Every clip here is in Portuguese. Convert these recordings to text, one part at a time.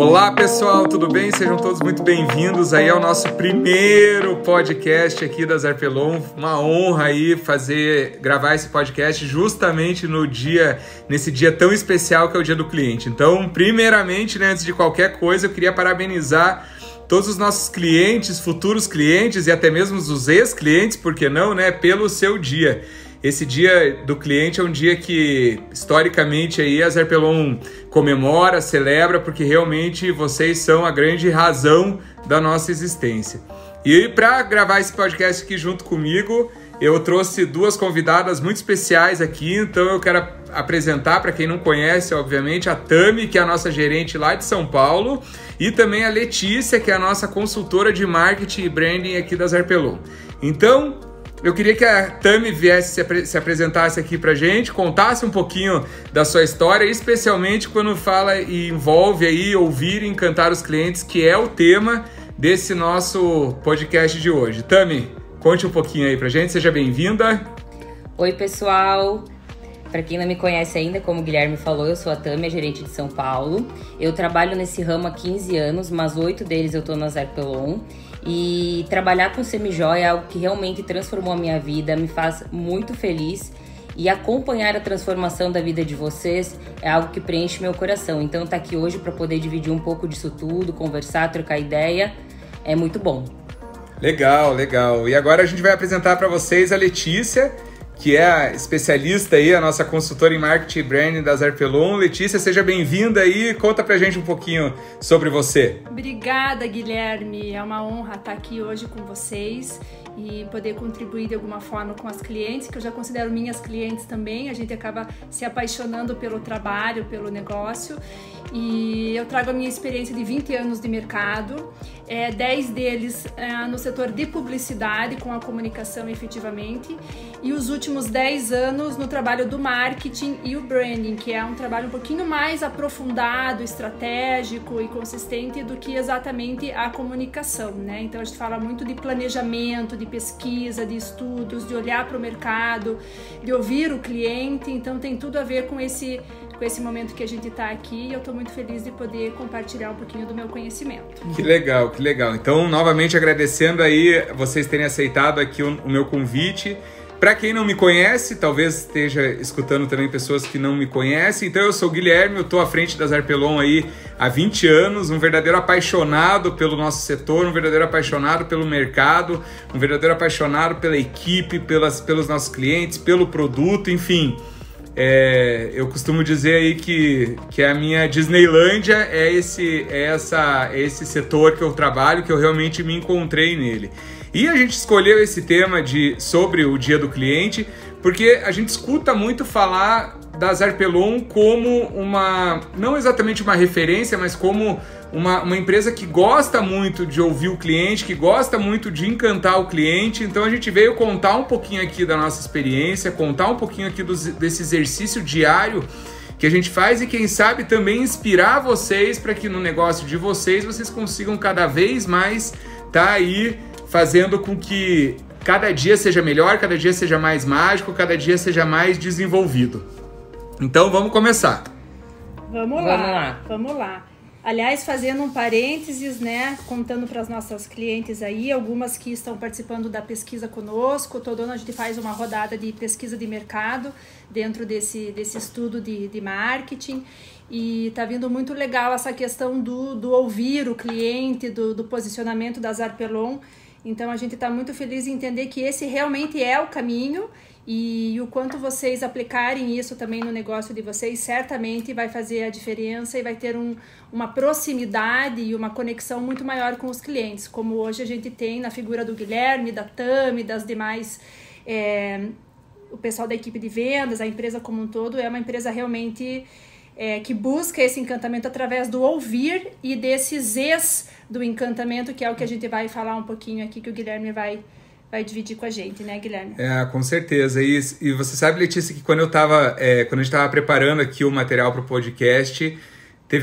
Olá pessoal, tudo bem? Sejam todos muito bem-vindos aí ao nosso primeiro podcast aqui da Zarpelon. Uma honra aí gravar esse podcast justamente nesse dia tão especial que é o Dia do Cliente. Então, primeiramente, né, antes de qualquer coisa, eu queria parabenizar todos os nossos clientes, futuros clientes e até mesmo os ex-clientes, por que não, né, pelo seu dia. Esse dia do cliente é um dia que, historicamente, aí a Zarpelon comemora, celebra, porque realmente vocês são a grande razão da nossa existência. E para gravar esse podcast aqui junto comigo, eu trouxe duas convidadas muito especiais aqui, então eu quero apresentar, para quem não conhece, obviamente, a Tami, que é a nossa gerente lá de São Paulo, e também a Letícia, que é a nossa consultora de marketing e branding aqui da Zarpelon. Então, eu queria que a Tami viesse se apresentasse aqui pra gente, contasse um pouquinho da sua história, especialmente quando fala e envolve aí ouvir e encantar os clientes, que é o tema desse nosso podcast de hoje. Tami, conte um pouquinho aí pra gente, seja bem-vinda. Oi, pessoal. Para quem não me conhece ainda, como o Guilherme falou, eu sou a Tami, a gerente de São Paulo. Eu trabalho nesse ramo há 15 anos, mas 8 deles eu tô na Zarpelon. E trabalhar com semijoia é algo que realmente transformou a minha vida, me faz muito feliz. E acompanhar a transformação da vida de vocês é algo que preenche meu coração. Então, estar aqui hoje para poder dividir um pouco disso tudo, conversar, trocar ideia, é muito bom. Legal, legal. E agora a gente vai apresentar para vocês a Letícia, que é a especialista aí, a nossa consultora em marketing e branding da Zarpelon. Letícia, seja bem-vinda aí, conta pra gente um pouquinho sobre você. Obrigada, Guilherme, é uma honra estar aqui hoje com vocês e poder contribuir de alguma forma com as clientes, que eu já considero minhas clientes também. A gente acaba se apaixonando pelo trabalho, pelo negócio, e eu trago a minha experiência de 20 anos de mercado, 10 deles no setor de publicidade, com a comunicação efetivamente, e os últimos 10 anos no trabalho do marketing e o branding, que é um trabalho um pouquinho mais aprofundado, estratégico e consistente do que exatamente a comunicação, né? Então a gente fala muito de planejamento, de pesquisa, de estudos, de olhar para o mercado, de ouvir o cliente. Então tem tudo a ver com esse momento que a gente está aqui, e eu estou muito feliz de poder compartilhar um pouquinho do meu conhecimento. Que legal, que legal. Então, novamente agradecendo aí vocês terem aceitado aqui o meu convite. Para quem não me conhece, talvez esteja escutando também pessoas que não me conhecem, então eu sou o Guilherme, eu estou à frente da Zarpelon aí há 20 anos, um verdadeiro apaixonado pelo nosso setor, um verdadeiro apaixonado pelo mercado, um verdadeiro apaixonado pela equipe, pelos nossos clientes, pelo produto, enfim. Eu costumo dizer aí que a minha Disneylândia é esse setor que eu trabalho, que eu realmente me encontrei nele. E a gente escolheu esse tema sobre o Dia do Cliente porque a gente escuta muito falar da Zarpelon como não exatamente uma referência, mas como uma empresa que gosta muito de ouvir o cliente, que gosta muito de encantar o cliente. Então a gente veio contar um pouquinho aqui da nossa experiência, contar um pouquinho aqui desse exercício diário que a gente faz e quem sabe também inspirar vocês para que no negócio de vocês consigam cada vez mais estar aí fazendo com que cada dia seja melhor, cada dia seja mais mágico, cada dia seja mais desenvolvido. Então vamos começar. Vamos lá. Aliás, fazendo um parênteses, né, contando para as nossas clientes aí, algumas que estão participando da pesquisa conosco, todo ano a gente faz uma rodada de pesquisa de mercado dentro desse estudo de marketing, e tá vindo muito legal essa questão do ouvir o cliente, do posicionamento da Zarpelon. Então a gente está muito feliz em entender que esse realmente é o caminho, e o quanto vocês aplicarem isso também no negócio de vocês, certamente vai fazer a diferença e vai ter uma proximidade e uma conexão muito maior com os clientes, como hoje a gente tem na figura do Guilherme, da Tami, das demais, o pessoal da equipe de vendas, a empresa como um todo é uma empresa realmente que busca esse encantamento através do ouvir e desses es do encantamento, que é o que a gente vai falar um pouquinho aqui, que o Guilherme vai dividir com a gente, né, Guilherme? Com certeza. E você sabe, Letícia, que quando a gente estava preparando aqui o material para o podcast,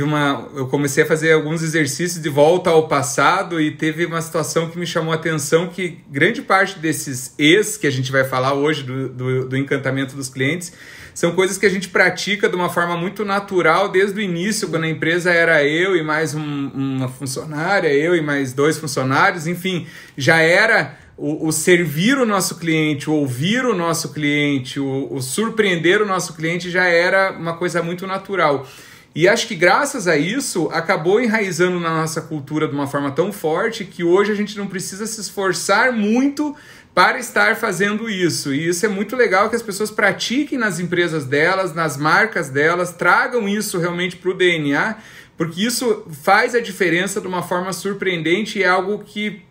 eu comecei a fazer alguns exercícios de volta ao passado e teve uma situação que me chamou a atenção, que grande parte desses E's que a gente vai falar hoje do encantamento dos clientes são coisas que a gente pratica de uma forma muito natural desde o início, quando a empresa era eu e mais uma funcionária, eu e mais 2 funcionários, enfim, já era o servir o nosso cliente, o ouvir o nosso cliente, o surpreender o nosso cliente já era uma coisa muito natural. E acho que graças a isso acabou enraizando na nossa cultura de uma forma tão forte que hoje a gente não precisa se esforçar muito para estar fazendo isso. E isso é muito legal que as pessoas pratiquem nas empresas delas, nas marcas delas, tragam isso realmente para o DNA, porque isso faz a diferença de uma forma surpreendente e é algo que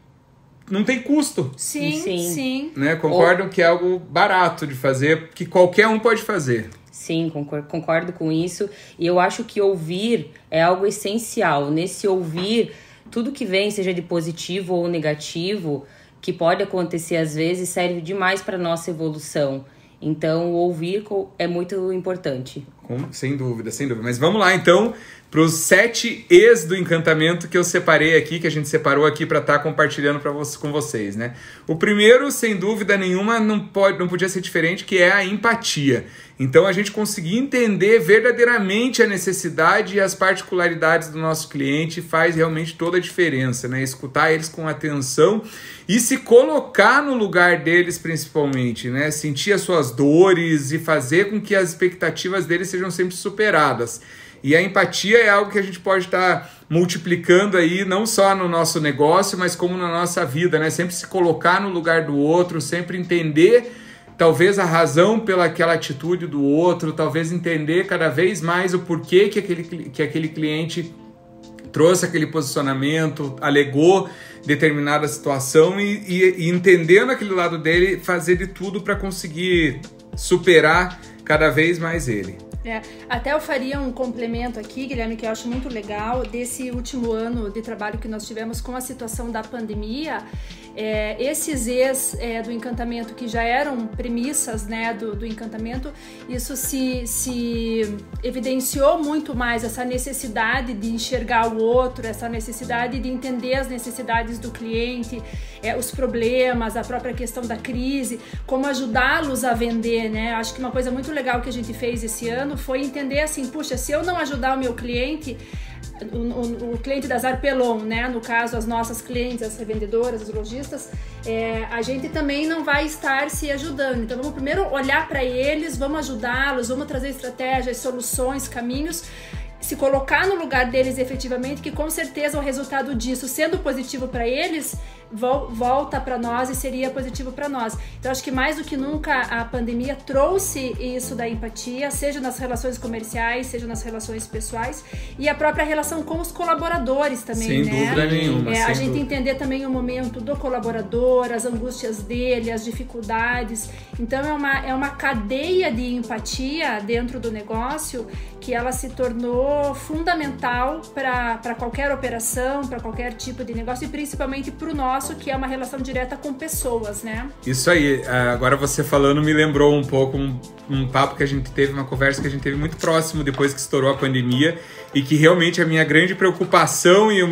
não tem custo. Sim. Né? Concordam que é algo barato de fazer, que qualquer um pode fazer. Sim, concordo com isso. E eu acho que ouvir é algo essencial. Nesse ouvir, tudo que vem, seja de positivo ou negativo, que pode acontecer às vezes, serve demais para a nossa evolução. Então, o ouvir é muito importante. Sem dúvida. Mas vamos lá, então, para os 7 E's do encantamento que eu separei aqui, que a gente separou aqui para estar compartilhando com vocês, né? O primeiro, sem dúvida nenhuma, não podia ser diferente, que é a empatia. Então, a gente conseguir entender verdadeiramente a necessidade e as particularidades do nosso cliente faz realmente toda a diferença, né? Escutar eles com atenção e se colocar no lugar deles, principalmente, né? Sentir as suas dores e fazer com que as expectativas deles sejam sempre superadas. E a empatia é algo que a gente pode estar multiplicando aí, não só no nosso negócio, mas como na nossa vida, né? Sempre se colocar no lugar do outro, sempre entender talvez a razão pela aquela atitude do outro, talvez entender cada vez mais o porquê que aquele cliente trouxe aquele posicionamento, alegou determinada situação e entendendo aquele lado dele, fazer de tudo para conseguir superar cada vez mais ele. Até eu faria um complemento aqui, Guilherme, que eu acho muito legal, desse último ano de trabalho que nós tivemos com a situação da pandemia. Esses E's do encantamento, que já eram premissas, né, do encantamento, isso se evidenciou muito mais, essa necessidade de enxergar o outro, essa necessidade de entender as necessidades do cliente, os problemas, a própria questão da crise, como ajudá-los a vender, né? Acho que uma coisa muito legal que a gente fez esse ano foi entender assim, puxa, se eu não ajudar o meu cliente, o cliente da Zarpelon, né? No caso, as nossas clientes, as revendedoras, os lojistas, a gente também não vai estar se ajudando. Então, vamos primeiro olhar para eles, vamos ajudá-los, vamos trazer estratégias, soluções, caminhos, se colocar no lugar deles efetivamente, que com certeza o resultado disso, sendo positivo para eles, volta para nós e seria positivo para nós. Então, acho que mais do que nunca a pandemia trouxe isso da empatia, seja nas relações comerciais, seja nas relações pessoais, e a própria relação com os colaboradores também, sem né? Dúvida nenhuma. A gente entender também o momento do colaborador, as angústias dele, as dificuldades. Então, é uma cadeia de empatia dentro do negócio que ela se tornou fundamental para qualquer operação, para qualquer tipo de negócio, e principalmente para o nosso, que é uma relação direta com pessoas, né? Isso aí. Agora você falando me lembrou um pouco um papo que a gente teve, uma conversa que a gente teve muito próximo depois que estourou a pandemia, e que realmente a minha grande preocupação e a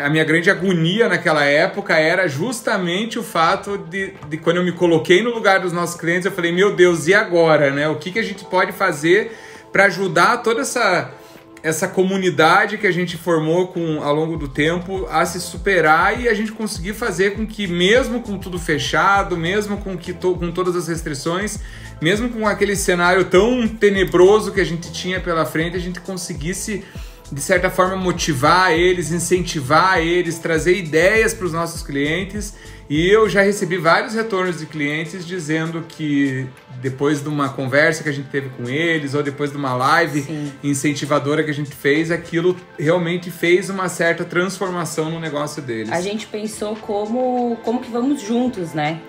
minha grande agonia naquela época era justamente o fato de quando eu me coloquei no lugar dos nossos clientes, eu falei, meu Deus, e agora, né? O que a gente pode fazer para ajudar toda essa comunidade que a gente formou ao longo do tempo a se superar e a gente conseguir fazer com que, mesmo com tudo fechado, mesmo com todas as restrições, mesmo com aquele cenário tão tenebroso que a gente tinha pela frente, a gente conseguisse, de certa forma, motivar eles, incentivar eles, trazer ideias para os nossos clientes. E eu já recebi vários retornos de clientes dizendo que depois de uma conversa que a gente teve com eles ou depois de uma live incentivadora que a gente fez, aquilo realmente fez uma certa transformação no negócio deles. A gente pensou como que vamos juntos, né?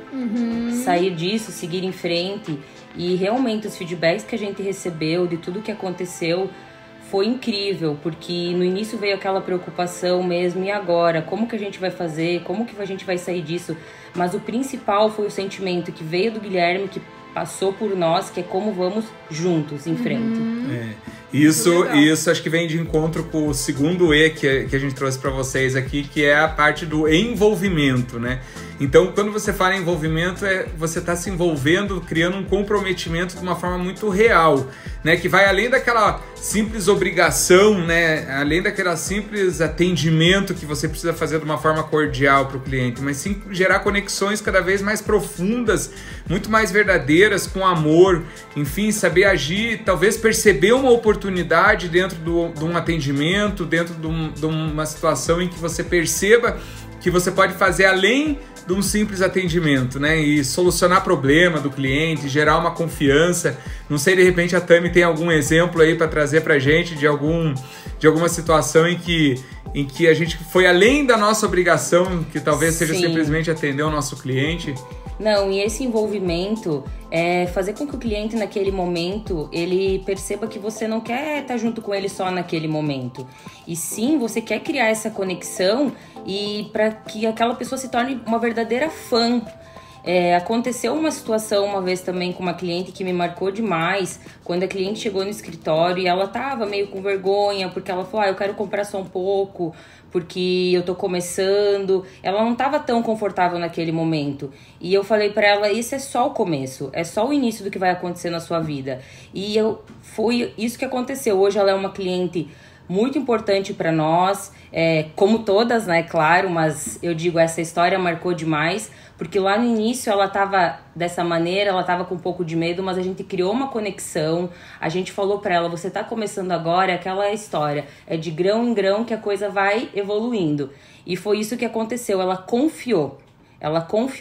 Sair disso, seguir em frente. E realmente os feedbacks que a gente recebeu de tudo que aconteceu foi incrível, porque no início veio aquela preocupação mesmo, e agora? Como que a gente vai fazer? Como que a gente vai sair disso? Mas o principal foi o sentimento que veio do Guilherme, que passou por nós, que é como vamos juntos em frente. Isso acho que vem de encontro com o segundo E que a gente trouxe para vocês aqui, que é a parte do envolvimento, né? Então, quando você fala em envolvimento, você está se envolvendo, criando um comprometimento de uma forma muito real, né? Que vai além daquela simples obrigação, né? Além daquela simples atendimento que você precisa fazer de uma forma cordial para o cliente, mas sim gerar conexões cada vez mais profundas, muito mais verdadeiras, com amor, enfim, saber agir, talvez perceber uma oportunidade dentro de um atendimento, dentro de uma situação em que você perceba que você pode fazer além de um simples atendimento, né? E solucionar problema do cliente, gerar uma confiança. Não sei, de repente a Tami tem algum exemplo aí para trazer pra gente de alguma situação em que a gente foi além da nossa obrigação, que talvez seja simplesmente atender o nosso cliente. Não, e esse envolvimento é fazer com que o cliente naquele momento, ele perceba que você não quer estar junto com ele só naquele momento. E sim, você quer criar essa conexão e para que aquela pessoa se torne uma verdadeira fã. Aconteceu uma situação uma vez também com uma cliente que me marcou demais, quando a cliente chegou no escritório e ela tava meio com vergonha, porque ela falou, eu quero comprar só um pouco, porque eu tô começando. Ela não tava tão confortável naquele momento. E eu falei pra ela, isso é só o começo, é só o início do que vai acontecer na sua vida. E foi isso que aconteceu. Hoje ela é uma cliente muito importante para nós, como todas, né, claro, mas eu digo, essa história marcou demais, porque lá no início ela tava dessa maneira, ela tava com um pouco de medo, mas a gente criou uma conexão, a gente falou para ela, você tá começando agora, aquela história, é de grão em grão que a coisa vai evoluindo. E foi isso que aconteceu, ela confiou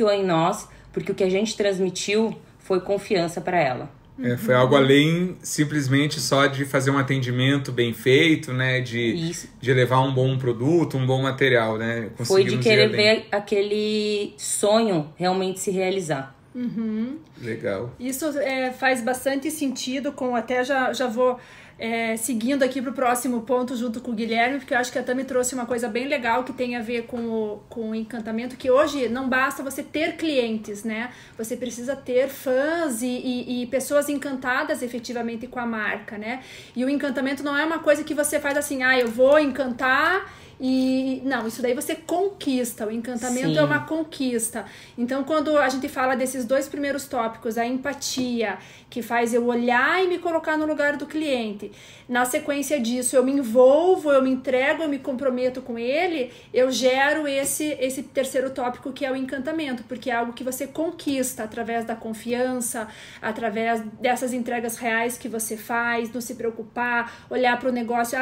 em nós, porque o que a gente transmitiu foi confiança para ela. Foi algo além simplesmente só de fazer um atendimento bem feito, né? De levar um bom produto, um bom material, né? Foi de querer ver aquele sonho realmente se realizar. Uhum. Legal. Isso faz bastante sentido, até já vou seguindo aqui para o próximo ponto junto com o Guilherme, porque eu acho que a Tami trouxe uma coisa bem legal que tem a ver com o encantamento, que hoje não basta você ter clientes, né? Você precisa ter fãs e pessoas encantadas efetivamente com a marca, né? E o encantamento não é uma coisa que você faz assim, eu vou encantar. Não, isso daí você conquista. O encantamento é uma conquista. Então, quando a gente fala desses dois primeiros tópicos, a empatia, que faz eu olhar e me colocar no lugar do cliente, na sequência disso eu me envolvo, eu me entrego, eu me comprometo com ele, eu gero esse terceiro tópico, que é o encantamento, porque é algo que você conquista através da confiança, através dessas entregas reais que você faz, não se preocupar, olhar para o negócio,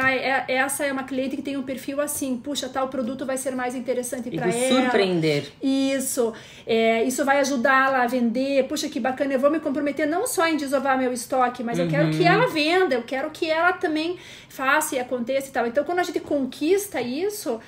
essa é uma cliente que tem um perfil assim, puxa, tal produto vai ser mais interessante para ela. Surpreender. Isso vai ajudá-la a vender, puxa, que bacana, eu vou me comprometer não só em desovar meu estoque, mas eu quero que ela venda, eu quero que ela também faça e aconteça e tal. Então, quando a gente conquista isso,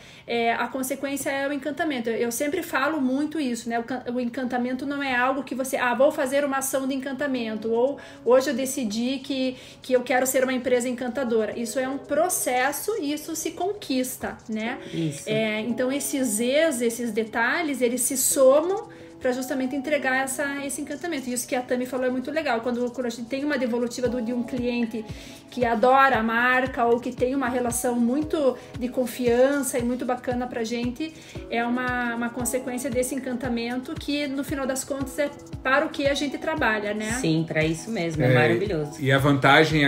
a consequência é o encantamento. Eu sempre falo muito isso, né? O encantamento não é algo que você, vou fazer uma ação de encantamento, ou hoje eu decidi que eu quero ser uma empresa encantadora. Isso é um processo e isso se conquista, né? Isso. Então, esses detalhes, eles se somam para justamente entregar esse encantamento. Isso que a Tami falou é muito legal. Quando a gente tem uma devolutiva de um cliente que adora a marca ou que tem uma relação muito de confiança e muito bacana pra gente, é uma consequência desse encantamento que, no final das contas, é para o que a gente trabalha, né? Sim, para isso mesmo. É maravilhoso. E a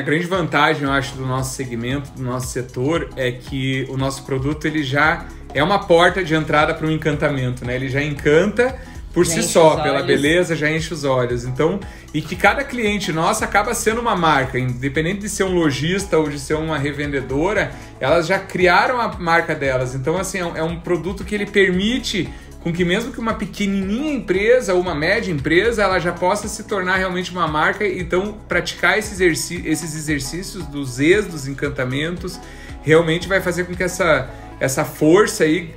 grande vantagem, eu acho, do nosso segmento, do nosso setor, é que o nosso produto, ele já é uma porta de entrada para um encantamento, né? Ele já encanta por si só, pela beleza, já enche os olhos. Então, e que cada cliente nosso acaba sendo uma marca, independente de ser um lojista ou de ser uma revendedora, elas já criaram a marca delas. Então, assim, é um produto que ele permite com que mesmo que uma pequenininha empresa ou uma média empresa, ela já possa se tornar realmente uma marca. Então, praticar esses exercícios dos dos encantamentos, realmente vai fazer com que essa força aí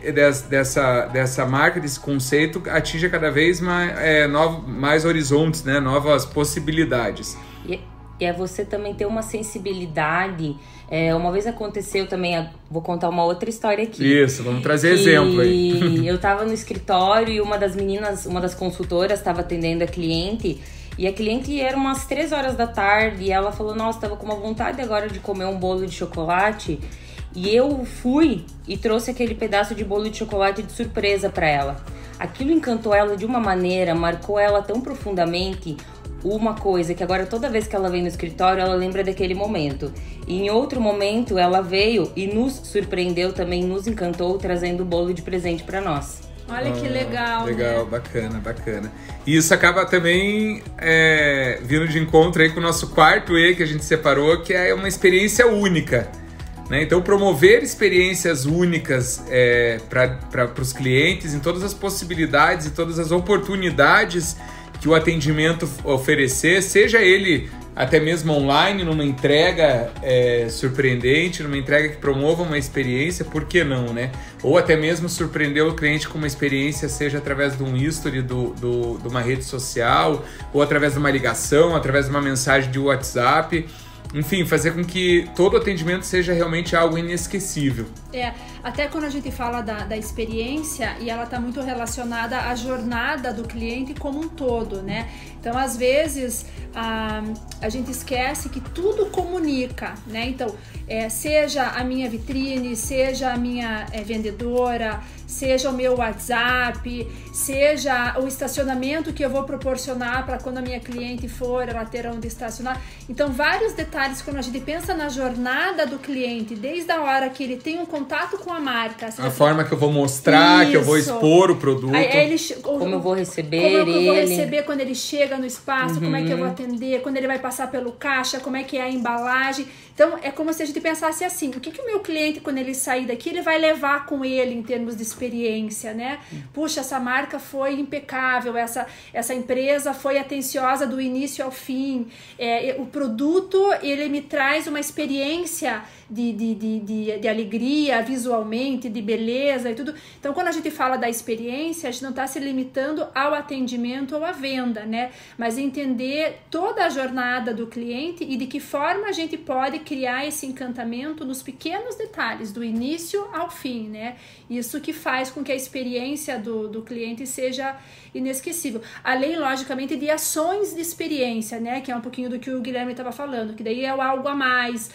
dessa marca, desse conceito, atinja cada vez mais horizontes, né? Novas possibilidades. E é você também ter uma sensibilidade. Uma vez aconteceu também, vou contar uma outra história aqui. Isso, vamos trazer exemplo aí. Eu tava no escritório e uma das consultoras estava atendendo a cliente. E a cliente era umas 3 horas da tarde e ela falou, nossa, tava com uma vontade agora de comer um bolo de chocolate. E eu fui e trouxe aquele pedaço de bolo de chocolate de surpresa para ela. Aquilo encantou ela de uma maneira, marcou ela tão profundamente, uma coisa que agora toda vez que ela vem no escritório, ela lembra daquele momento. E em outro momento ela veio e nos surpreendeu também, nos encantou, trazendo o bolo de presente para nós. Olha que legal, legal, né? Bacana, bacana. E isso acaba também vindo de encontro aí com o nosso quarto E que a gente separou, que é uma experiência única. Né? Então, promover experiências únicas para os clientes em todas as possibilidades e todas as oportunidades que o atendimento oferecer, seja ele até mesmo online, numa entrega surpreendente, numa entrega que promova uma experiência, por que não, né? Ou até mesmo surpreender o cliente com uma experiência, seja através de um history de uma rede social, ou através de uma ligação, através de uma mensagem de WhatsApp. Enfim, fazer com que todo atendimento seja realmente algo inesquecível. Até quando a gente fala da experiência, e ela está muito relacionada à jornada do cliente como um todo, né? Então, às vezes, a gente esquece que tudo comunica, né? Então, seja a minha vitrine, seja a minha vendedora, seja o meu WhatsApp, seja o estacionamento que eu vou proporcionar para quando a minha cliente for, ela ter onde estacionar. Então, vários detalhes, quando a gente pensa na jornada do cliente, desde a hora que ele tem um contato com a marca. A forma que eu vou mostrar, que eu vou expor o produto. Como eu vou receber ele. Como eu vou receber quando ele chega no espaço, como é que eu vou atender, quando ele vai passar pelo caixa, como é que é a embalagem. Então, é como se a gente pensasse assim, o que o meu cliente, quando ele sair daqui, ele vai levar com ele em termos de experiência, né? Puxa, essa marca foi impecável, essa empresa foi atenciosa do início ao fim, o produto, ele me traz uma experiência de alegria visualmente, de beleza e tudo. Então, quando a gente fala da experiência, a gente não está se limitando ao atendimento ou à venda, né? Mas entender toda a jornada do cliente e de que forma a gente pode criar esse encantamento nos pequenos detalhes, do início ao fim, né? Isso que faz com que a experiência do cliente seja inesquecível. Além, logicamente, de ações de experiência, né? Que é um pouquinho do que o Guilherme estava falando, que daí é algo a mais,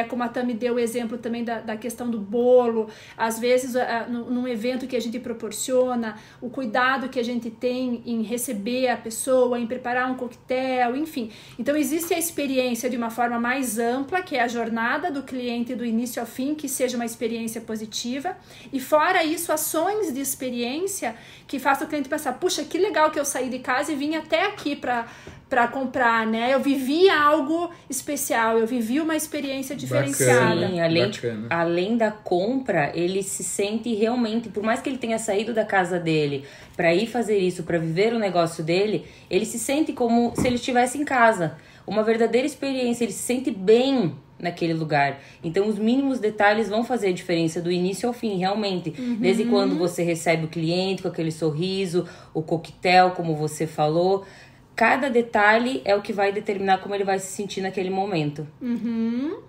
como a Tami deu o exemplo também da questão do bolo, às vezes num evento que a gente proporciona, o cuidado que a gente tem em receber a pessoa, em preparar um coquetel, enfim. Então, existe a experiência de uma forma mais ampla, que é a jornada do cliente do início ao fim, que seja uma experiência positiva, e fora isso, ações de experiência que façam o cliente pensar, puxa, que legal que eu saí de casa e vim até aqui para comprar, né? Eu vivi algo especial, eu vivi uma experiência diferenciada. Sim, além da compra, ele se sente realmente, por mais que ele tenha saído da casa dele para ir fazer isso, para viver o negócio dele, ele se sente como se ele estivesse em casa. Uma verdadeira experiência, ele se sente bem naquele lugar. Então, os mínimos detalhes vão fazer a diferença do início ao fim, realmente. Desde quando você recebe o cliente com aquele sorriso, o coquetel, como você falou. Cada detalhe é o que vai determinar como ele vai se sentir naquele momento.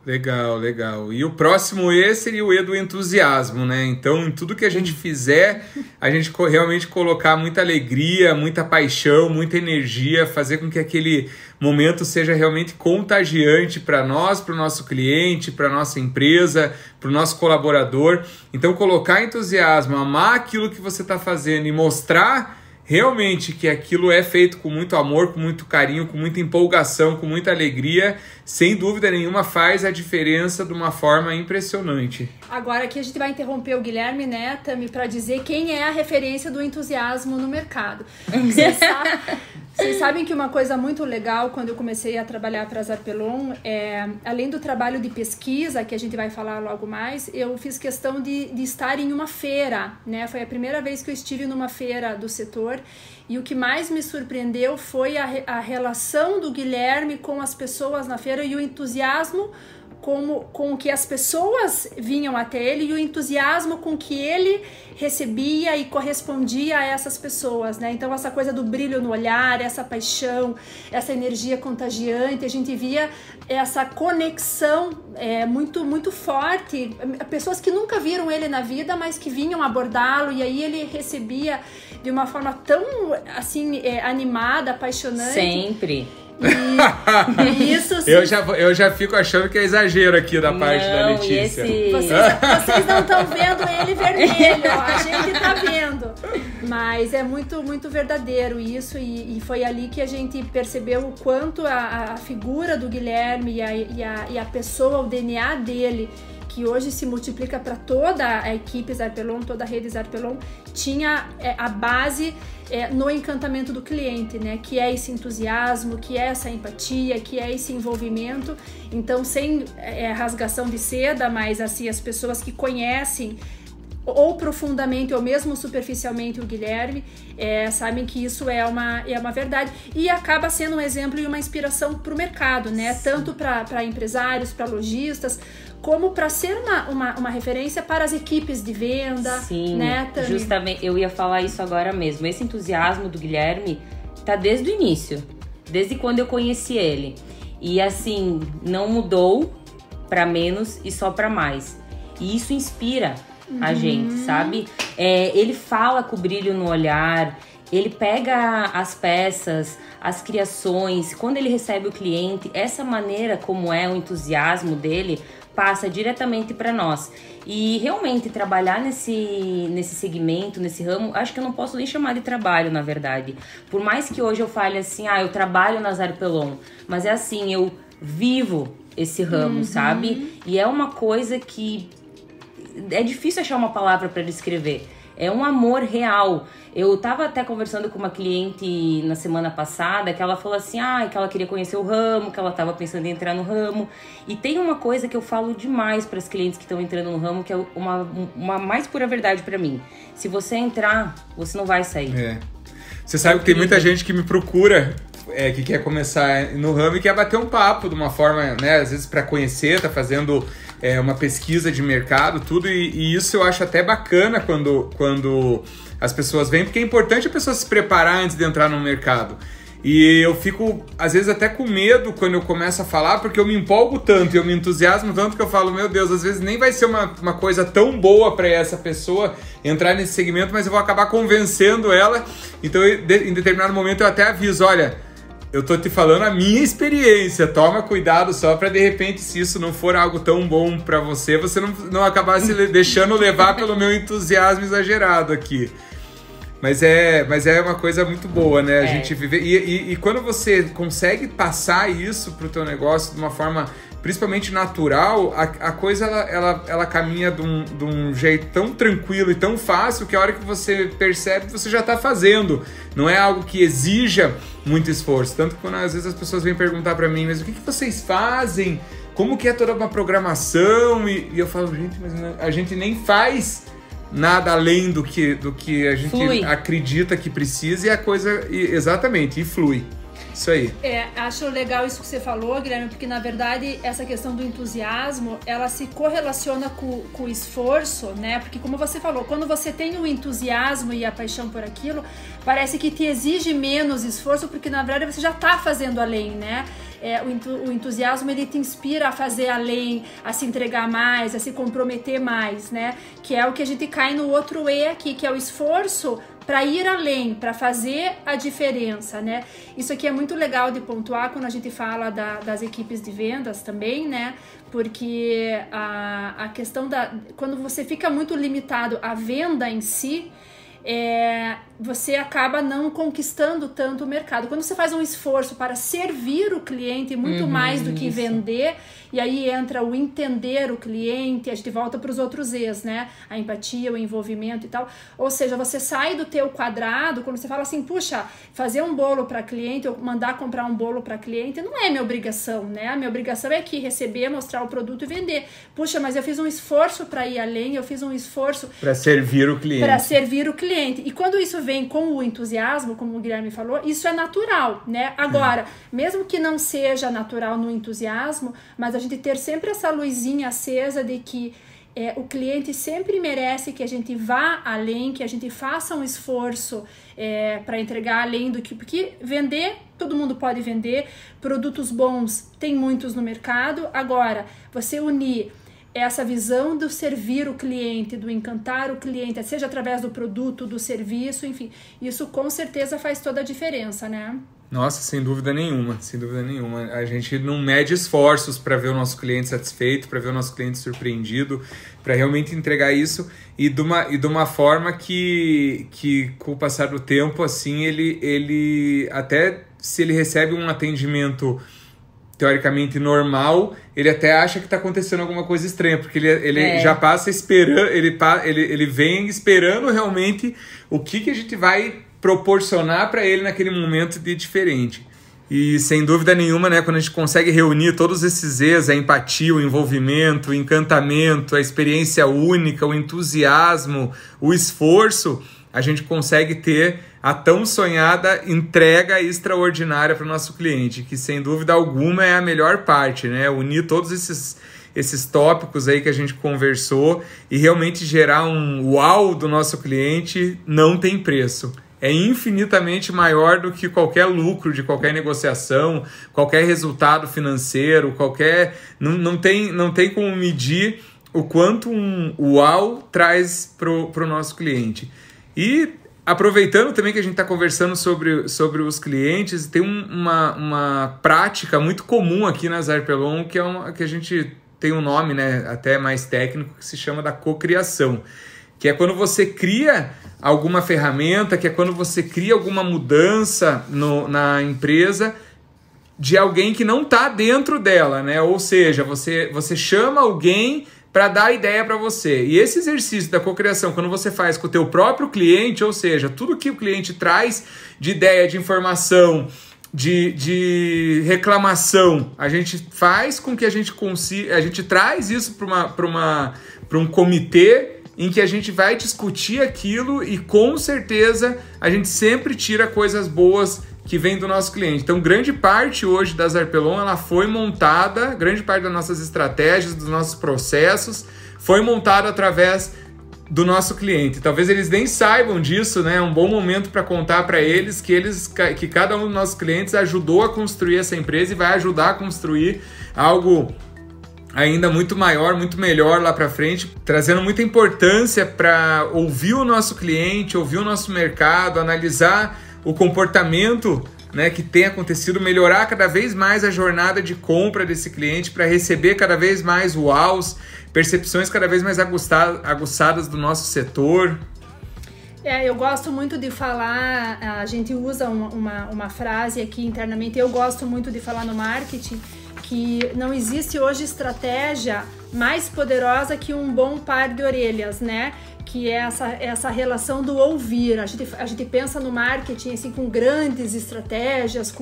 Legal, legal. E o próximo E seria o E do entusiasmo, né? Então, em tudo que a gente fizer, a gente realmente colocar muita alegria, muita paixão, muita energia, fazer com que aquele momento seja realmente contagiante para nós, para o nosso cliente, para a nossa empresa, para o nosso colaborador. Então, colocar entusiasmo, amar aquilo que você está fazendo e mostrar realmente que aquilo é feito com muito amor, com muito carinho, com muita empolgação, com muita alegria, sem dúvida nenhuma faz a diferença de uma forma impressionante. Agora aqui a gente vai interromper o Guilherme, né, Tami, para dizer quem é a referência do entusiasmo no mercado. Vocês sabem que uma coisa muito legal quando eu comecei a trabalhar para a Zarpelon, além do trabalho de pesquisa, que a gente vai falar logo mais, eu fiz questão de estar em uma feira, né? Foi a primeira vez que eu estive numa feira do setor e o que mais me surpreendeu foi a relação do Guilherme com as pessoas na feira e o entusiasmo com que as pessoas vinham até ele e o entusiasmo com que ele recebia e correspondia a essas pessoas, né? Então, essa coisa do brilho no olhar, essa paixão, essa energia contagiante, a gente via essa conexão muito, muito forte. Pessoas que nunca viram ele na vida, mas que vinham abordá-lo e aí ele recebia de uma forma tão, assim, animada, apaixonante. Sempre. E isso eu já fico achando que é exagero aqui da parte da Letícia. Vocês não estão vendo ele vermelho, a gente tá vendo. Mas é muito, muito verdadeiro isso, e foi ali que a gente percebeu o quanto a figura do Guilherme e a pessoa, o DNA dele, que hoje se multiplica para toda a equipe Zarpelon, toda a rede Zarpelon, tinha a base no encantamento do cliente, né? Que é esse entusiasmo, que é essa empatia, que é esse envolvimento. Então, sem rasgação de seda, mas assim, as pessoas que conhecem ou profundamente ou mesmo superficialmente o Guilherme, sabem que isso é uma verdade, e acaba sendo um exemplo e uma inspiração para o mercado, né? Sim. Tanto para empresários, para lojistas, como para ser uma referência para as equipes de venda. Sim, né, justamente, eu ia falar isso agora mesmo. Esse entusiasmo do Guilherme tá desde o início, desde quando eu conheci ele. E assim, não mudou para menos e só para mais. E isso inspira a gente, sabe? Ele fala com brilho no olhar, ele pega as peças, as criações, quando ele recebe o cliente, essa maneira como é o entusiasmo dele passa diretamente para nós. E realmente trabalhar nesse segmento, nesse ramo, acho que eu não posso nem chamar de trabalho, na verdade. Por mais que hoje eu fale assim, eu trabalho na Zarpelon, mas é assim, eu vivo esse ramo, sabe? E é uma coisa que é difícil achar uma palavra para descrever. É um amor real. Eu tava até conversando com uma cliente na semana passada, que ela falou assim, que ela queria conhecer o ramo, que ela tava pensando em entrar no ramo. E tem uma coisa que eu falo demais para as clientes que estão entrando no ramo, que é uma mais pura verdade para mim. Se você entrar, você não vai sair. Você sabe que tem muita gente que me procura, que quer começar no ramo e quer bater um papo de uma forma, né, às vezes para conhecer, tá fazendo uma pesquisa de mercado, tudo, e isso eu acho até bacana quando as pessoas vêm, porque é importante a pessoa se preparar antes de entrar no mercado. E eu fico, às vezes, até com medo quando eu começo a falar, porque eu me empolgo tanto, eu me entusiasmo tanto que eu falo, meu Deus, às vezes nem vai ser uma coisa tão boa para essa pessoa entrar nesse segmento, mas eu vou acabar convencendo ela. Então, em determinado momento, eu até aviso, olha, eu tô te falando a minha experiência, toma cuidado só para de repente, se isso não for algo tão bom para você não acabar se deixando levar pelo meu entusiasmo exagerado aqui. Mas é uma coisa muito boa, né? A gente viver. E quando você consegue passar isso pro teu negócio de uma forma principalmente natural, a coisa ela caminha de um jeito tão tranquilo e tão fácil que a hora que você percebe, você já está fazendo. Não é algo que exija muito esforço. Tanto que quando às vezes as pessoas vêm perguntar para mim, mas o que vocês fazem? Como que é toda uma programação? E eu falo, gente, mas a gente nem faz nada além do que a gente acredita que precisa, e a coisa, exatamente, e flui. Isso aí. Acho legal isso que você falou, Guilherme, porque na verdade essa questão do entusiasmo, ela se correlaciona com o esforço, né? Porque como você falou, quando você tem o entusiasmo e a paixão por aquilo, parece que te exige menos esforço, porque na verdade você já está fazendo além, né? O entusiasmo, ele te inspira a fazer além, a se entregar mais, a se comprometer mais, né? Que é o que a gente cai no outro E aqui, que é o esforço para ir além, para fazer a diferença, né? Isso aqui é muito legal de pontuar quando a gente fala das equipes de vendas também, né? Porque a questão quando você fica muito limitado à venda em si, você acaba não conquistando tanto o mercado. Quando você faz um esforço para servir o cliente muito mais do que vender, e aí entra o entender o cliente, a gente volta para os outros E's, né? A empatia, o envolvimento e tal. Ou seja, você sai do teu quadrado, quando você fala assim, puxa, fazer um bolo para cliente, ou mandar comprar um bolo para cliente, não é minha obrigação, né? A minha obrigação é aqui, receber, mostrar o produto e vender. Puxa, mas eu fiz um esforço para ir além, eu fiz um esforço para servir o cliente. Para servir o cliente. E quando isso vem com o entusiasmo, como o Guilherme falou, isso é natural, né? Agora, mesmo que não seja natural no entusiasmo, mas a gente ter sempre essa luzinha acesa de que o cliente sempre merece que a gente vá além, que a gente faça um esforço para entregar além do que... Porque vender, todo mundo pode vender, produtos bons tem muitos no mercado. Agora, você unir essa visão do servir o cliente, do encantar o cliente, seja através do produto, do serviço, enfim, isso com certeza faz toda a diferença, né? Nossa, sem dúvida nenhuma, sem dúvida nenhuma. A gente não mede esforços para ver o nosso cliente satisfeito, para ver o nosso cliente surpreendido, para realmente entregar isso e de uma forma que com o passar do tempo, assim, ele até se ele recebe um atendimento teoricamente normal, ele até acha que está acontecendo alguma coisa estranha, porque ele já passa esperando, ele vem esperando realmente o que a gente vai proporcionar para ele naquele momento de diferente. E sem dúvida nenhuma, né, quando a gente consegue reunir todos esses E's, a empatia, o envolvimento, o encantamento, a experiência única, o entusiasmo, o esforço, a gente consegue ter a tão sonhada entrega extraordinária para o nosso cliente, que sem dúvida alguma é a melhor parte, né? Unir todos esses tópicos aí que a gente conversou e realmente gerar um uau do nosso cliente não tem preço. É infinitamente maior do que qualquer lucro de qualquer negociação, qualquer resultado financeiro, não tem como medir o quanto um uau traz pro nosso cliente. E aproveitando também que a gente está conversando sobre os clientes, tem uma prática muito comum aqui na Zarpelon, que a gente tem um nome, né, até mais técnico, que se chama da cocriação, que é quando você cria alguma ferramenta, que é quando você cria alguma mudança na empresa de alguém que não está dentro dela, né? Ou seja, você chama alguém para dar ideia para você. E esse exercício da cocriação, quando você faz com o teu próprio cliente, ou seja, tudo que o cliente traz de ideia, de informação, de reclamação, a gente faz com que a gente consiga, a gente traz isso para um comitê em que a gente vai discutir aquilo e com certeza a gente sempre tira coisas boas que vêm do nosso cliente. Então, grande parte hoje da Zarpelon, ela foi montada, grande parte das nossas estratégias, dos nossos processos, foi montada através do nosso cliente. Talvez eles nem saibam disso, né? É um bom momento para contar para eles que cada um dos nossos clientes ajudou a construir essa empresa e vai ajudar a construir algo ainda muito maior, muito melhor lá para frente, trazendo muita importância para ouvir o nosso cliente, ouvir o nosso mercado, analisar o comportamento, né, que tem acontecido, melhorar cada vez mais a jornada de compra desse cliente para receber cada vez mais uaus, percepções cada vez mais aguçadas do nosso setor. Eu gosto muito de falar, a gente usa uma frase aqui internamente, eu gosto muito de falar no marketing, que não existe hoje estratégia mais poderosa que um bom par de orelhas, né? Que é essa relação do ouvir. A gente pensa no marketing assim, com grandes estratégias,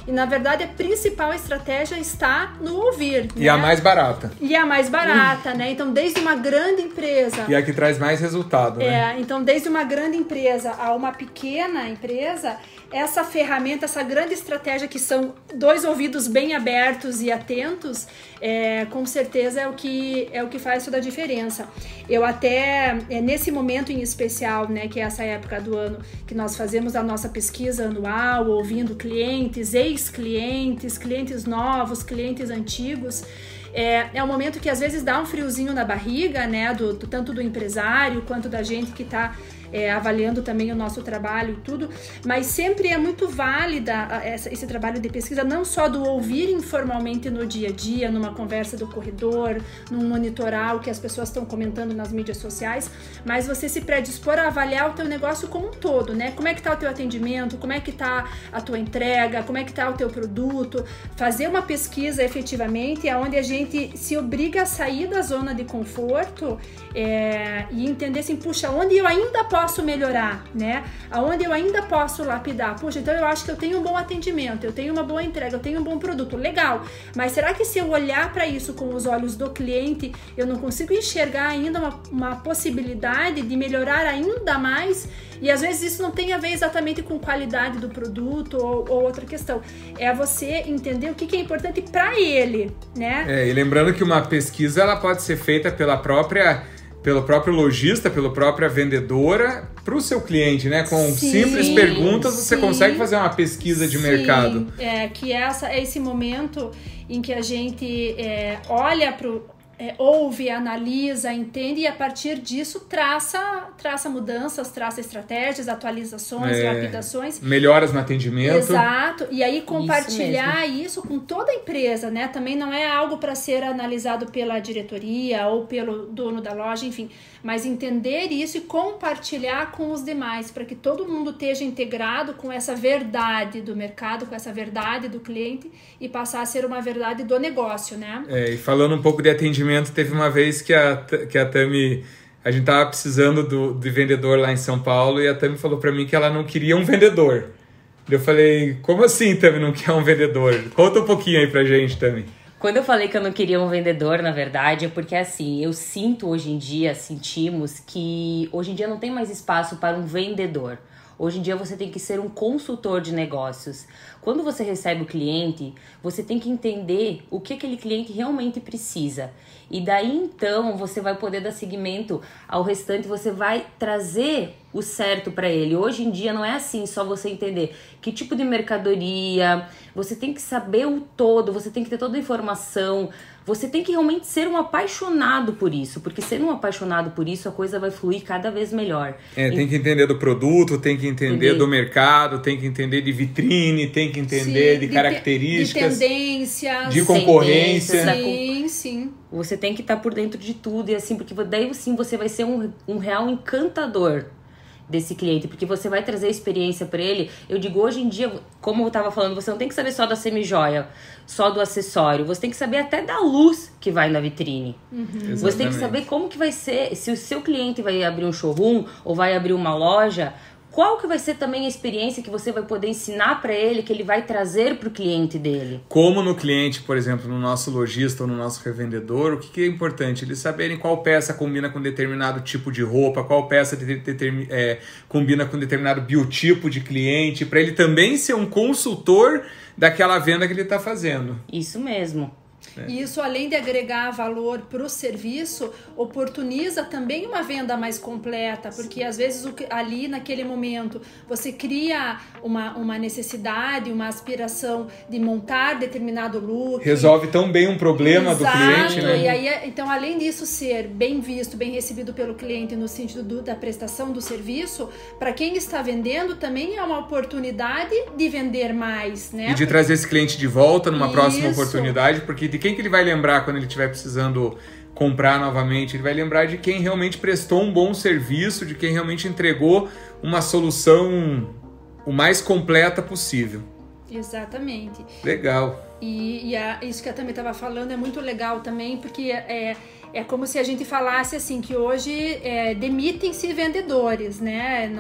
e na verdade a principal estratégia está no ouvir. E né? A mais barata. E a mais barata, né? Então, desde uma grande empresa... E a que traz mais resultado, né? Então, desde uma grande empresa a uma pequena empresa, essa ferramenta, essa grande estratégia que são 2 ouvidos bem abertos e atentos, com certeza é o que faz toda a diferença. Eu até, nesse momento em especial, né, que é essa época do ano que nós fazemos a nossa pesquisa anual, ouvindo clientes, ex-clientes, clientes novos, clientes antigos, é um momento que às vezes dá um friozinho na barriga, né, tanto do empresário quanto da gente que está avaliando também o nosso trabalho e tudo, mas sempre é muito válida esse trabalho de pesquisa, não só do ouvir informalmente no dia a dia, numa conversa do corredor, num monitorar o que as pessoas estão comentando nas mídias sociais, mas você se predispor a avaliar o teu negócio como um todo, né? Como é que tá o teu atendimento, como é que tá a tua entrega, como é que tá o teu produto, fazer uma pesquisa efetivamente, onde a gente se obriga a sair da zona de conforto e entender assim, puxa, onde eu ainda posso melhorar, né? Aonde eu ainda posso lapidar. Puxa, então eu acho que eu tenho um bom atendimento, eu tenho uma boa entrega, eu tenho um bom produto, legal. Mas será que se eu olhar para isso com os olhos do cliente, eu não consigo enxergar ainda uma possibilidade de melhorar ainda mais? E às vezes isso não tem a ver exatamente com qualidade do produto ou outra questão. É você entender o que é importante para ele, né? E lembrando que uma pesquisa ela pode ser feita pelo próprio lojista, pela própria vendedora, para o seu cliente, né? Com simples perguntas você consegue fazer uma pesquisa de mercado. Que é esse momento em que a gente olha ouve, analisa, entende e a partir disso traça mudanças, traça estratégias, atualizações, lapidações. Melhoras no atendimento. Exato. E aí compartilhar isso com toda a empresa, né? Também não é algo para ser analisado pela diretoria ou pelo dono da loja, enfim. Mas entender isso e compartilhar com os demais, para que todo mundo esteja integrado com essa verdade do mercado, com essa verdade do cliente e passar a ser uma verdade do negócio, né? E falando um pouco de atendimento, teve uma vez que a Tami, a gente tava precisando de vendedor lá em São Paulo e a Tami falou para mim que ela não queria um vendedor. Eu falei, como assim, Tami, não quer um vendedor? Conta um pouquinho aí pra gente, Tami. Quando eu falei que eu não queria um vendedor, na verdade, é porque assim, eu sinto hoje em dia, sentimos que hoje em dia não tem mais espaço para um vendedor. Hoje em dia você tem que ser um consultor de negócios. Quando você recebe o cliente, você tem que entender o que aquele cliente realmente precisa. E daí então você vai poder dar seguimento ao restante, você vai trazer o certo para ele. Hoje em dia não é assim, só você entender que tipo de mercadoria, você tem que saber o todo, você tem que ter toda a informação, você tem que realmente ser um apaixonado por isso, porque sendo um apaixonado por isso, a coisa vai fluir cada vez melhor. Tem que entender do produto, tem que entender do mercado, tem que entender de vitrine, tem que entender de características, de tendências, de concorrência. Sim. Você tem que estar por dentro de tudo e assim, porque daí sim você vai ser um real encantador desse cliente, porque você vai trazer experiência para ele. Eu digo, hoje em dia, como eu tava falando, você não tem que saber só da semijoia, só do acessório, você tem que saber até da luz que vai na vitrine. Você tem que saber como que vai ser, se o seu cliente vai abrir um showroom ou vai abrir uma loja, qual que vai ser também a experiência que você vai poder ensinar para ele, que ele vai trazer para o cliente dele. Como no cliente, por exemplo, no nosso lojista ou no nosso revendedor, o que é importante? Eles saberem qual peça combina com determinado tipo de roupa, qual peça combina com determinado biotipo de cliente, para ele também ser um consultor daquela venda que ele está fazendo. Isso mesmo. E isso, além de agregar valor para o serviço, oportuniza também uma venda mais completa, porque às vezes ali naquele momento você cria uma necessidade, uma aspiração de montar determinado look. Resolve tão bem um problema do cliente, né? E aí, então, além disso ser bem visto, bem recebido pelo cliente no sentido da prestação do serviço, para quem está vendendo também é uma oportunidade de vender mais, né? E de trazer esse cliente de volta numa próxima oportunidade, porque de quem que ele vai lembrar quando ele estiver precisando comprar novamente? Ele vai lembrar de quem realmente prestou um bom serviço, de quem realmente entregou uma solução o mais completa possível. Exatamente. Legal. E isso que eu também estava falando é muito legal também, porque é como se a gente falasse assim, que hoje demitem-se vendedores, né?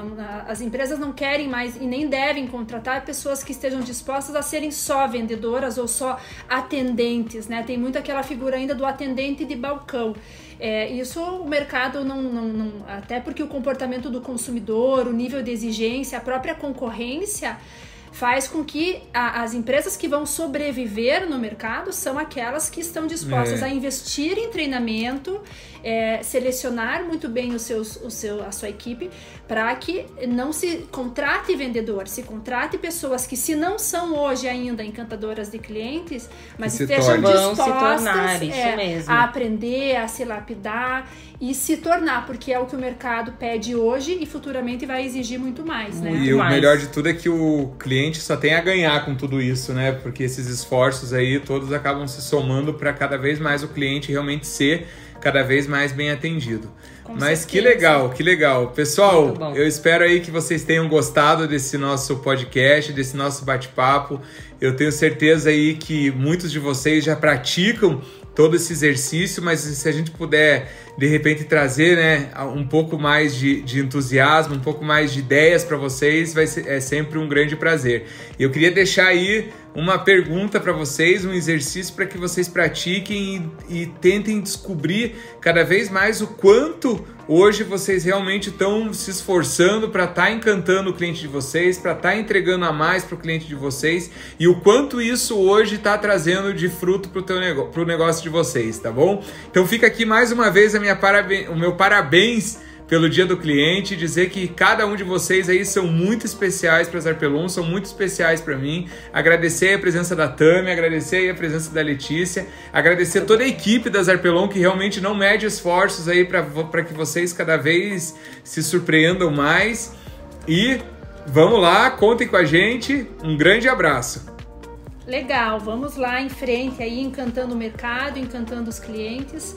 As empresas não querem mais e nem devem contratar pessoas que estejam dispostas a serem só vendedoras ou só atendentes, né? Tem muito aquela figura ainda do atendente de balcão. Isso o mercado não... Até porque o comportamento do consumidor, o nível de exigência, a própria concorrência faz com que as empresas que vão sobreviver no mercado são aquelas que estão dispostas a investir em treinamento, selecionar muito bem a sua equipe, para que não se contrate vendedor, se contrate pessoas que, se não são hoje ainda encantadoras de clientes, mas estejam dispostas a aprender, a se lapidar e se tornar, porque é o que o mercado pede hoje e futuramente vai exigir muito mais, né? E o melhor de tudo é que o cliente só tem a ganhar com tudo isso, né? Porque esses esforços aí todos acabam se somando para cada vez mais o cliente realmente ser cada vez mais bem atendido. Mas que legal, que legal. Pessoal, eu espero aí que vocês tenham gostado desse nosso podcast, desse nosso bate-papo. Eu tenho certeza aí que muitos de vocês já praticam todo esse exercício, mas se a gente puder, de repente, trazer, né, um pouco mais de entusiasmo, um pouco mais de ideias para vocês, é sempre um grande prazer. E eu queria deixar aí uma pergunta para vocês, um exercício para que vocês pratiquem e tentem descobrir cada vez mais o quanto hoje vocês realmente estão se esforçando para estar encantando o cliente de vocês, para estar entregando a mais para o cliente de vocês e o quanto isso hoje está trazendo de fruto para o negócio de vocês, tá bom? Então fica aqui mais uma vez o meu parabéns pelo Dia do Cliente, dizer que cada um de vocês aí são muito especiais para Zarpelon, são muito especiais para mim. Agradecer a presença da Tami, agradecer aí a presença da Letícia, agradecer toda a equipe da Zarpelon que realmente não mede esforços aí para que vocês cada vez se surpreendam mais. E vamos lá, contem com a gente. Um grande abraço. Legal, vamos lá em frente aí, encantando o mercado, encantando os clientes.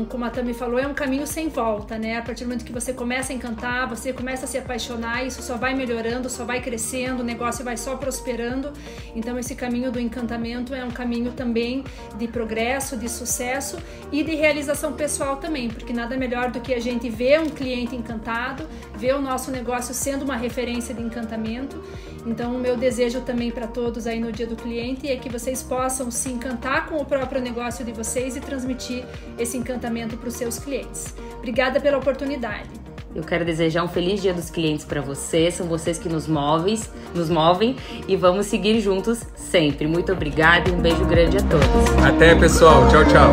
Como a Tami falou, é um caminho sem volta, né? A partir do momento que você começa a encantar, você começa a se apaixonar, isso só vai melhorando, só vai crescendo, o negócio vai só prosperando. Então esse caminho do encantamento é um caminho também de progresso, de sucesso e de realização pessoal também, porque nada melhor do que a gente ver um cliente encantado, ver o nosso negócio sendo uma referência de encantamento. Então o meu desejo também para todos aí no Dia do Cliente é que vocês possam se encantar com o próprio negócio de vocês e transmitir esse encantamento para os seus clientes. Obrigada pela oportunidade. Eu quero desejar um feliz Dia dos Clientes para vocês, são vocês que nos movem e vamos seguir juntos sempre. Muito obrigada e um beijo grande a todos. Até, pessoal. Tchau, tchau.